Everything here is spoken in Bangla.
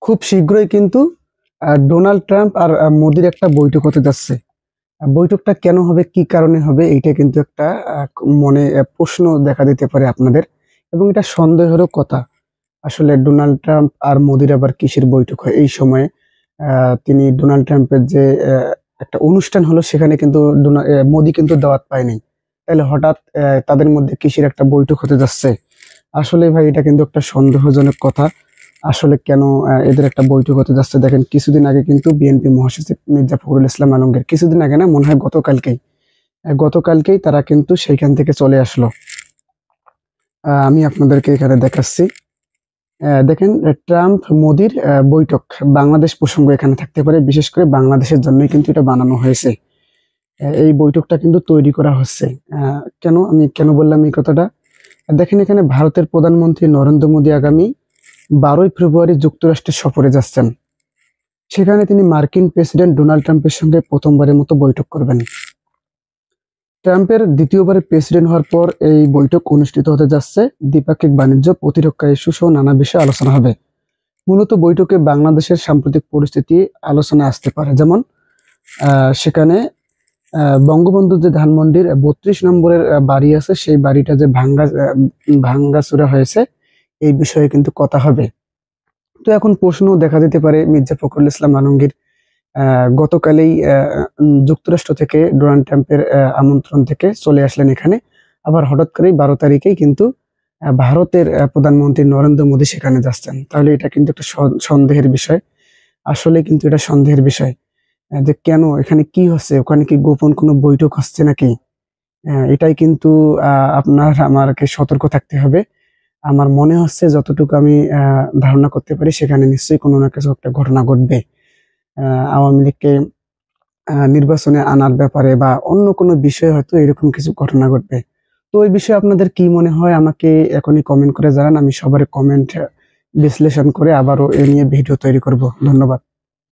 খুব শীঘ্রই কিন্তু ডোনাল্ড ট্রাম্প আর মোদির একটা বৈঠক হতে যাচ্ছে। বৈঠকটা কেন হবে, কি কারণে হবে, এইটা কিন্তু একটা মনে প্রশ্ন দেখা দিতে পারে আপনাদের, এবং এটা সন্দেহেরও কথা। আসলে ডোনাল্ড ট্রাম্প আর মোদির আবার কিসের বৈঠক হয় এই সময়ে? তিনি ডোনাল্ড ট্রাম্পের যে একটা অনুষ্ঠান হলো সেখানে কিন্তু মোদি কিন্তু দাওয়াত পায়নি। তাহলে হঠাৎ তাদের মধ্যে কিসের একটা বৈঠক হতে যাচ্ছে? আসলে ভাই এটা কিন্তু একটা সন্দেহজনক কথা। আসলে কেন এদের একটা বৈঠক হতে যাচ্ছে? দেখেন, কিছুদিন আগে কিন্তু বিএনপি মহাসচিব মির্জা ফখরুল ইসলাম আলমগীর, কিছুদিন আগে না, মনে হয় গতকালকেই তারা কিন্তু সেইখান থেকে চলে আসলো। আমি আপনাদেরকে এখানে দেখাচ্ছি। দেখেন, ট্রাম্প মোদির বৈঠক, বাংলাদেশ প্রসঙ্গ এখানে থাকতে পারে, বিশেষ করে বাংলাদেশের জন্যই কিন্তু এটা বানানো হয়েছে। এই বৈঠকটা কিন্তু তৈরি করা হচ্ছে। আমি কেন বললাম এই কথাটা? দেখেন, এখানে ভারতের প্রধানমন্ত্রী নরেন্দ্র মোদী আগামী 12ই ফেব্রুয়ারি যুক্তরাষ্ট্রের সফরে যাচ্ছেন। সেখানে তিনি মার্কিন প্রেসিডেন্ট ডোনাল্ড ট্রাম্পের সঙ্গে প্রথমবারের মতো বৈঠক করবেন। ট্রাম্পের দ্বিতীয়বারের প্রেসিডেন্ট হওয়ার পর এই বৈঠক অনুষ্ঠিত হতে যাচ্ছে। দ্বিপাক্ষিক বাণিজ্য, প্রতিরক্ষা ইস্যু সহ নানা বিষয়ে আলোচনা হবে। মূলত বৈঠকে বাংলাদেশের সাম্প্রতিক পরিস্থিতি আলোচনায় আসতে পারে। যেমন সেখানে বঙ্গবন্ধু যে ধানমন্ডির 32 নম্বরের বাড়ি আছে, সেই বাড়িটা যে ভাঙ্গাচুরা হয়েছে, এই বিষয়ে কিন্তু কথা হবে। তো এখন প্রশ্ন দেখা দিতে পারে, মির্জা ফখরুল ইসলাম আলমগীর গতকালেই যুক্তরাষ্ট্র থেকে ডোনাল্ড ট্রাম্পের আমন্ত্রণ থেকে চলে আসলেন এখানে। আবার হঠাৎ করেই 12 তারিখেই কিন্তু ভারতের প্রধানমন্ত্রী নরেন্দ্র মোদী সেখানে যাচ্ছেন। তাহলে এটা কিন্তু একটা সন্দেহের বিষয়। আসলে কিন্তু এটা সন্দেহের বিষয় যে কেন এখানে কি হচ্ছে, ওখানে কি গোপন কোনো বৈঠক হচ্ছে নাকি? এটাই কিন্তু আমাকে সতর্ক থাকতে হবে। আমার মনে হচ্ছে, যতটুকু আমি ধারণা করতে পারি, সেখানে নিশ্চয়ই কোনো না কিছু একটা ঘটনা ঘটবে। আওয়ামী লীগকে নির্বাচনে আনার ব্যাপারে বা অন্য কোনো বিষয়ে হয়তো এরকম কিছু ঘটনা ঘটবে। তো ওই বিষয়ে আপনাদের কি মনে হয় আমাকে এখনই কমেন্ট করে জানান। আমি সবার কমেন্ট বিশ্লেষণ করে আবারও এ নিয়ে ভিডিও তৈরি করব। ধন্যবাদ।